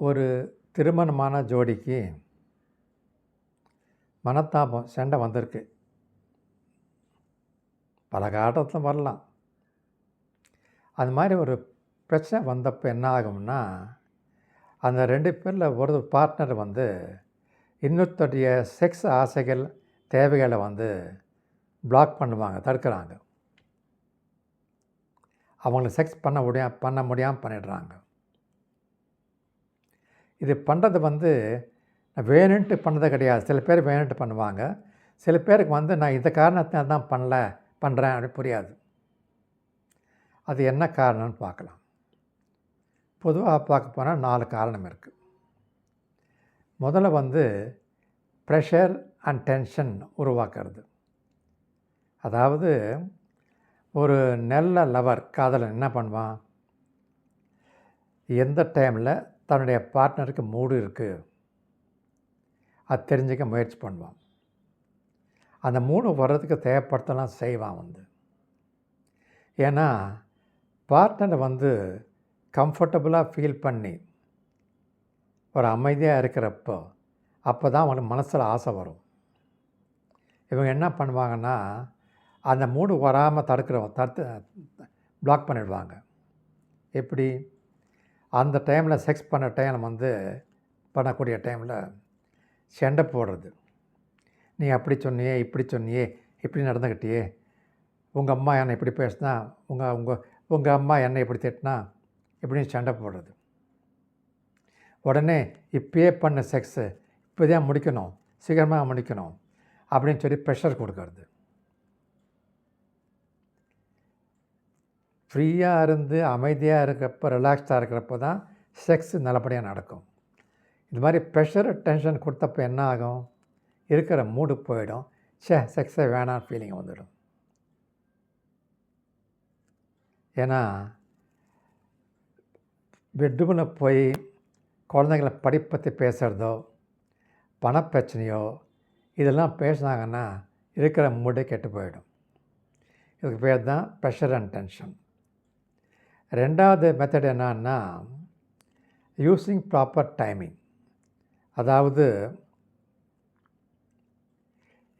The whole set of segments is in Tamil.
ஒரு திருமணமான ஜோடிக்கு மனத்தாபம் சண்டை வந்திருக்கு. பல காலத்தில் வரலாம். அது மாதிரி ஒரு பிரச்சனை வந்தப்போ என்ன ஆகும்னா, அந்த 2 பேரில் ஒரு பார்ட்னர் இன்னொருத்தருடைய செக்ஸ் ஆசைகள், தேவைகளை பிளாக் பண்ணுவாங்க, தடுக்கிறாங்க. அவங்களுக்கு செக்ஸ் பண்ண முடியாமல் பண்ணிடுறாங்க. இது பண்ணுறது வேணுன்ட்டு பண்ணது கிடையாது. சில பேர் வேணுன்ட்டு பண்ணுவாங்க. சில பேருக்கு நான் இந்த காரணத்தினால தான் பண்ணுறேன் அப்படி புரியாது. அது என்ன காரணம்னு பார்க்கலாம். பொதுவாக பார்க்க போனால் 4 காரணம் இருக்குது. முதல்ல ப்ரெஷர் அண்ட் டென்ஷன் உருவாக்குறது. அதாவது ஒரு நல்ல லவர், காதலன் என்ன பண்ணுவான், எந்த டைமில் தன்னுடைய பார்ட்னருக்கு மூடு இருக்குது அது தெரிஞ்சுக்க முயற்சி பண்ணுவான். அந்த மூடு வர்றதுக்கு தேவைப்படுத்தலாம் செய்வான். ஏன்னா பார்ட்னர் கம்ஃபர்டபுளாக ஃபீல் பண்ணி ஒரு அமைதியாக இருக்கிறப்போ அப்போ தான் அவனுக்கு மனசில் ஆசை வரும். இவங்க என்ன பண்ணுவாங்கன்னா, அந்த மூடு வராமல் தடுத்து பிளாக் பண்ணிடுவாங்க. எப்படி? அந்த டைமில் செக்ஸ் பண்ண டைம் பண்ணக்கூடிய டைமில் சண்டை போடுறது. நீ அப்படி சொன்னியே, இப்படி சொன்னியே, இப்படி நடந்துக்கிட்டியே, உங்கள் அம்மா என்னை இப்படி பேசினா, உங்கள் அம்மா என்னை இப்படி திட்டினா, இப்படின்னு சண்டை போடுறது. உடனே இப்பயே பண்ண செக்ஸு இப்போ தான் முடிக்கணும், சீக்கிரமாக முடிக்கணும் அப்படின்னு சொல்லி ப்ரெஷர் கொடுக்கறது. ஃப்ரீயாக இருந்து அமைதியாக இருக்கிறப்ப, ரிலாக்ஸ்டாக இருக்கிறப்ப தான் செக்ஸ் நல்லபடியாக நடக்கும். இது மாதிரி ப்ரெஷர் டென்ஷன் கொடுத்தப்போ என்ன ஆகும், இருக்கிற மூடு போயிடும். செக்ஸை வேணாம் ஃபீலிங் வந்துடும். ஏன்னா பெட்ரூமில் போய் குழந்தைங்கள படிப்பு பற்றி பேசுகிறதோ, பணப்பிரச்சனையோ இதெல்லாம் பேசினாங்கன்னா இருக்கிற மூடே கெட்டு போயிடும். இதுக்கு பேர் தான் ப்ரெஷர் அண்ட் டென்ஷன். 2வது மெத்தட் என்னன்னா, யூஸிங் ப்ராப்பர் டைமிங். அதாவது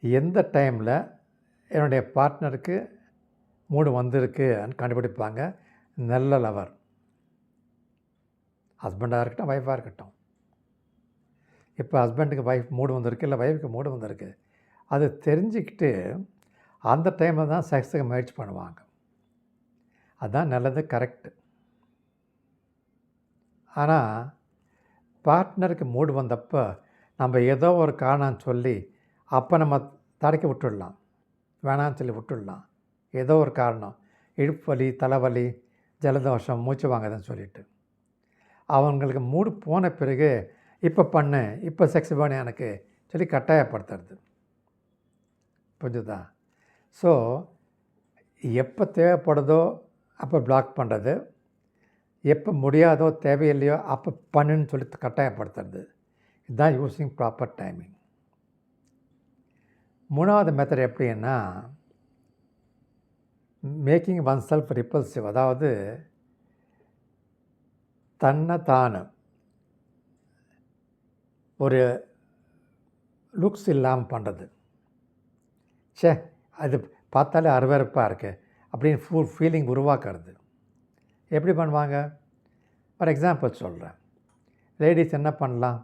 எந்த டைமில் என்னுடைய பார்ட்னருக்கு மூடு வந்திருக்குன்னு கண்டுபிடிப்பாங்க. நல்ல லவர், ஹஸ்பண்டாக இருக்கட்டும், ஒய்ஃபாக இருக்கட்டும். இப்போ ஹஸ்பண்டுக்கு மூடு வந்திருக்கு, இல்லை ஒய்ஃபுக்கு மூடு வந்திருக்கு, அது தெரிஞ்சுக்கிட்டு அந்த டைமில் தான் செக்ஸுக்கு முயற்சி பண்ணுவாங்க. அதுதான் நல்லது, கரெக்டு. ஆனால் பார்ட்னருக்கு மூடு வந்தப்போ நம்ம ஏதோ ஒரு காரணம் சொல்லி அப்போ நம்ம தடக்கி விட்டுடலாம், வேணான்னு சொல்லி விட்டுடலாம். ஏதோ ஒரு காரணம், இடுப்பு வலி, தலைவலி, ஜலதோஷம், மூச்சு வாங்குதுன்னு சொல்லிட்டு அவங்களுக்கு மூடு போன பிறகு இப்போ பண்ணு, இப்போ செக்ஸ் வேணும் எனக்கு சொல்லி கட்டாயப்படுத்துறது. புரிஞ்சுதா? ஸோ எப்போ தேவைப்படுதோ அப்போ பிளாக் பண்ணுறது, எப்போ முடியாதோ தேவையில்லையோ அப்போ பண்ணுன்னு சொல்லி கட்டாயப்படுத்துறது. இதுதான் யூஸிங் ப்ராப்பர் டைமிங். 3வது மெத்தட் எப்படின்னா, மேக்கிங் ஒன் செல்ஃப் ரிப்பல்சிவ். அதாவது தன்னை தானு ஒரு லுக்ஸ் இல்லாமல் பண்ணுறது. அது பார்த்தாலே அருவருப்பாக இருக்குது அப்படின்னு ஃபீலிங் உருவாக்குறது. எப்படி பண்ணுவாங்க? ஃபார் எக்ஸாம்பிள் சொல்கிறேன். லேடிஸ் என்ன பண்ணலாம்,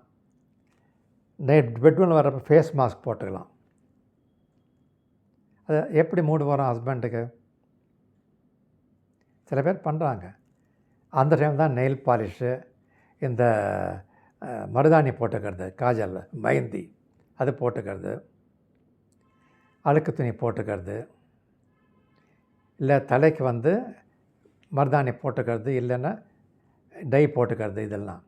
பெட்ரூமில் வர்றப்போ ஃபேஸ் மாஸ்க் போட்டுக்கலாம். அது எப்படி மூடு வரும் ஹஸ்பண்டுக்கு? சில பேர் பண்ணுறாங்க. அந்த டைம் தான் நெயில் பாலிஷு, இந்த மருதாணி போட்டுக்கிறது, காஜல், மெஹந்தி அது போட்டுக்கிறது, அழுக்கு துணி போட்டுக்கிறது, இல்லை தலைக்கு மருதாணி போட்டுக்கிறது, இல்லைன்னா டை போட்டுக்கிறது. இதெல்லாம்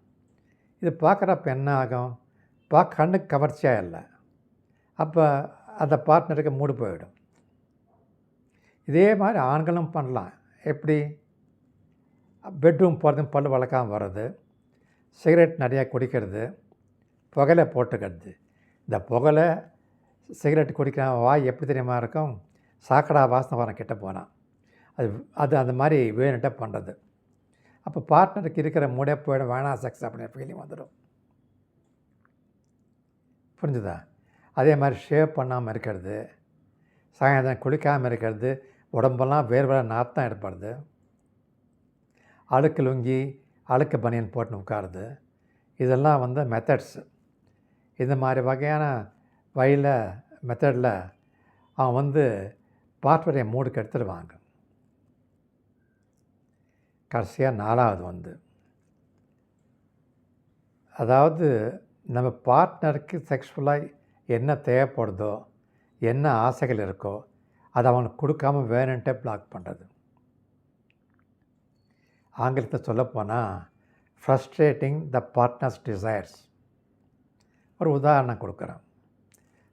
இது பார்க்குறப்ப என்ன ஆகும், கண்ணுக்கு கவர்ச்சியாக இல்லை, அப்போ அந்த பார்ட்னருக்கு மூடு போயிடும். இதே மாதிரி ஆண்களும் பண்ணலாம். எப்படி? பெட்ரூம் போகிறது, பல் வளர்க்காமல் வர்றது, சிகரெட் நிறையா குடிக்கிறது, புகையில போட்டுக்கிறது. இந்த புகையில சிகரெட் குடிக்கிற வாய் எப்படி தெரியுமா இருக்கும், சாக்கடா வாசனை வரும் கிட்ட போனால். அது அந்த மாதிரி வேணுன்ட்டே பண்ணுறது. அப்போ பார்ட்னருக்கு இருக்கிற மூடே போயிடும், வேணாம் செக்ஸ் அப்படின்ற ஃபீலிங் வந்துடும். புரிஞ்சுதா? அதே மாதிரி ஷேவ் பண்ணாமல் இருக்கிறது, சாயந்தரம் குளிக்காமல் இருக்கிறது, உடம்பெல்லாம் வேர்வை நாற்றம் ஏற்படுது, அழுக்கு லுங்கி அழுக்கு பனியன் போட்டு உட்காருது, இதெல்லாம் வந்து மெத்தட்ஸு. இந்த மாதிரி வகையான மெத்தடில் அவன் வந்து பார்ட்னரை மூடுக்கு எடுத்துடுவாங்க. கடைசியாக 4வது வந்து, அதாவது நம்ம பார்ட்னருக்கு செக்ஷுவலாக என்ன தேவைப்படுதோ, என்ன ஆசைகள் இருக்கோ அதை அவனுக்கு கொடுக்காமல் வேணுன்ட்டே பிளாக் பண்ணுறது. ஆங்கிலத்தில் சொல்லப்போனால் ஃப்ரஸ்ட்ரேட்டிங் த பார்ட்னர்ஸ் டிசைர்ஸ். ஒரு உதாரணம் கொடுக்குறேன்.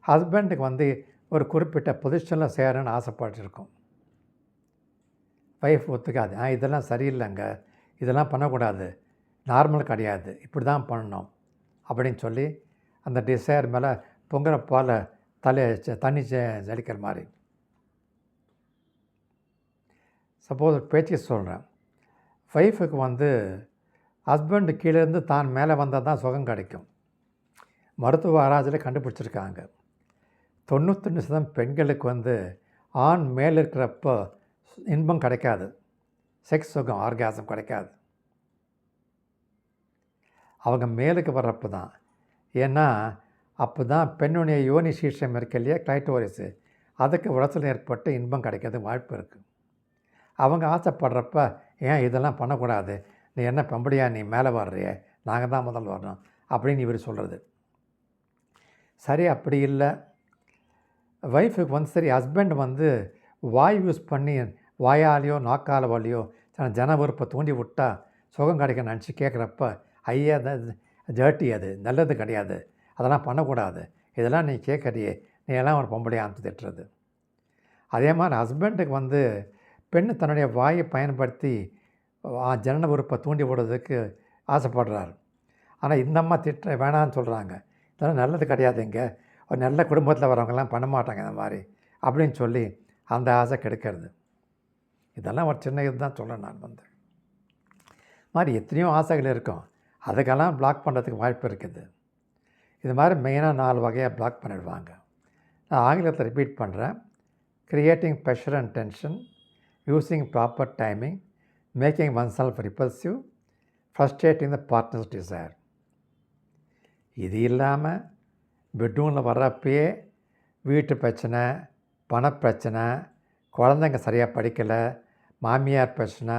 ஹஸ்பண்டுக்கு வந்து ஒரு குறிப்பிட்ட பொசிஷனில் சேரணும்னு ஆசைப்பட்டுருக்கோம். ஒய்ஃப் ஒத்துக்காது, இதெல்லாம் சரியில்லைங்க, இதெல்லாம் பண்ணக்கூடாது, நார்மல் கிடையாது, இப்படி தான் பண்ணணும் அப்படின்னு சொல்லி அந்த டிசைர் மேலே பொங்குற பாலை தண்ணி ஜலிக்கிற மாதிரி. சப்போஸ் பேச்சு சொல்கிறேன், ஒய்ஃபுக்கு வந்து ஹஸ்பண்டு கீழேருந்து தான் மேலே வந்தால் தான் சுகம் கிடைக்கும். மருத்துவ ஆராய்ச்சியில் கண்டுபிடிச்சிருக்காங்க, 99% பெண்களுக்கு வந்து ஆண் மேலே இருக்கிறப்போ இன்பம் கிடைக்காது, செக்ஸ் சுகம் ஆர்காசம் கிடைக்காது. அவங்க மேலுக்கு வர்றப்போ தான். ஏன்னா அப்போ தான் பெண்ணுடைய யோனி சீர்ஷம் இருக்கு இல்லையா, கிளைட்டோரிஸு, அதுக்கு உடச்சல் ஏற்பட்டு இன்பம் கிடைக்கிறது வாய்ப்பு இருக்குது. அவங்க ஆசைப்படுறப்ப, ஏன் இதெல்லாம் பண்ணக்கூடாது, நீ என்ன பம்படியா, நீ மேலே வர்றியே, நாங்கள் தான் முதல் வரணும் அப்படின்னு இவர் சொல்கிறது. சரி, அப்படி இல்லை. ஒய்ஃபுக்கு வந்து சரி, ஹஸ்பண்ட் வந்து வாய் யூஸ் பண்ணி வாயாலேயோ நாக்கால வழியோ ஜன விருப்பை தூண்டி விட்டால் சுகம் கிடைக்க நினச்சி கேட்குறப்ப, ஐயா ஜர்ட்டி, அது நல்லது கிடையாது, அதெல்லாம் பண்ணக்கூடாது, இதெல்லாம் நீ கேட்குறியே, நீ எல்லாம் ஒரு பொம்பளையான்னு திட்டுறது. அதே மாதிரி ஹஸ்பண்டுக்கு வந்து பெண்ணு தன்னுடைய வாயை பயன்படுத்தி ஜன விருப்பை தூண்டி விடுறதுக்கு ஆசைப்படுறாரு. ஆனால் இந்த அம்மா திட்ட வேணான்னு சொல்கிறாங்க, இதெல்லாம் நல்லது கிடையாதுங்க, ஒரு நல்ல குடும்பத்தில் வரவங்கெல்லாம் பண்ண மாட்டாங்க இந்த மாதிரி அப்படின்னு சொல்லி அந்த ஆசை கெடுக்கிறது. இதெல்லாம் ஒரு சின்ன இதுதான் சொல்கிறேன். நான் வந்து மாதிரி எத்தனையோ ஆசைகள் இருக்கும், அதுக்கெல்லாம் பிளாக் பண்ணுறதுக்கு வாய்ப்பு இருக்குது. இது மாதிரி மெயினாக 4 வகையாக பிளாக் பண்ணிடுவாங்க. நான் ஆங்கிலத்தில் ரிப்பீட் பண்ணுறேன். Creating pressure and tension, using proper timing, making oneself repulsive, frustrating the partner's desire. இது இல்லாமல் பெட்ரூமில் வர்றப்பயே வீட்டு பிரச்சனை, பணப்பிரச்சனை, குழந்தைங்க சரியாக படிக்கலை, மாமியார் பிரச்சனை,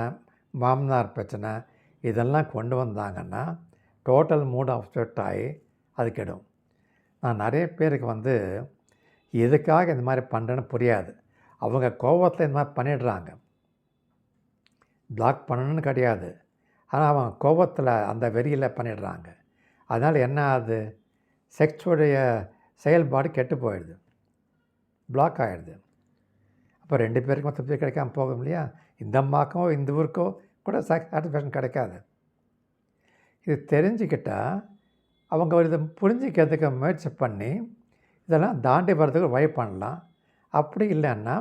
மாமனார் பிரச்சனை, இதெல்லாம் கொண்டு வந்தாங்கன்னா டோட்டல் மூட் அப்செட் ஆகி அது கெடும். நான் நிறைய பேருக்கு வந்து எதுக்காக இந்த மாதிரி பண்ணுறேன்னு புரியாது. அவங்க கோபத்தில் இந்த மாதிரி பண்ணிடுறாங்க. பிளாக் பண்ணணுன்னு கிடையாது, ஆனால் அவங்க கோபத்தில் அந்த வெறியில் பண்ணிடுறாங்க. அதனால் என்ன ஆகுது, செக்ஸுடைய செயல்பாடு கெட்டு போயிடுது, பிளாக் ஆகிடுது. அப்போ 2 பேருக்கும் திருப்தி கிடைக்காம போகும் இல்லையா. இந்த அம்மாக்கோ இந்த ஊருக்கோ கூட சாட்டிஸ்ஃபேக்ஷன் கிடைக்காது. இது தெரிஞ்சுக்கிட்டால் அவங்க ஒரு இதை புரிஞ்சிக்கிறதுக்கு முயற்சி பண்ணி இதெல்லாம் தாண்டி வர்றதுக்கு வழி பண்ணலாம். அப்படி இல்லைன்னா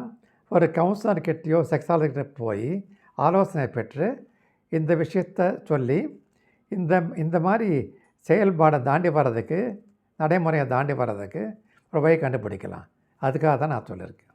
ஒரு கவுன்சிலர்கிட்டையோ செக்ஸாலஜிக்கிட்ட போய் ஆலோசனை பெற்று இந்த விஷயத்தை சொல்லி இந்த மாதிரி செயல்பாடை தாண்டி வர்றதுக்கு, நடைமுறையை தாண்டி வர்றதுக்கு ஒரு வழி கண்டுபிடிக்கலாம். அதுக்காக தான் நான் சொல்லியிருக்கேன்.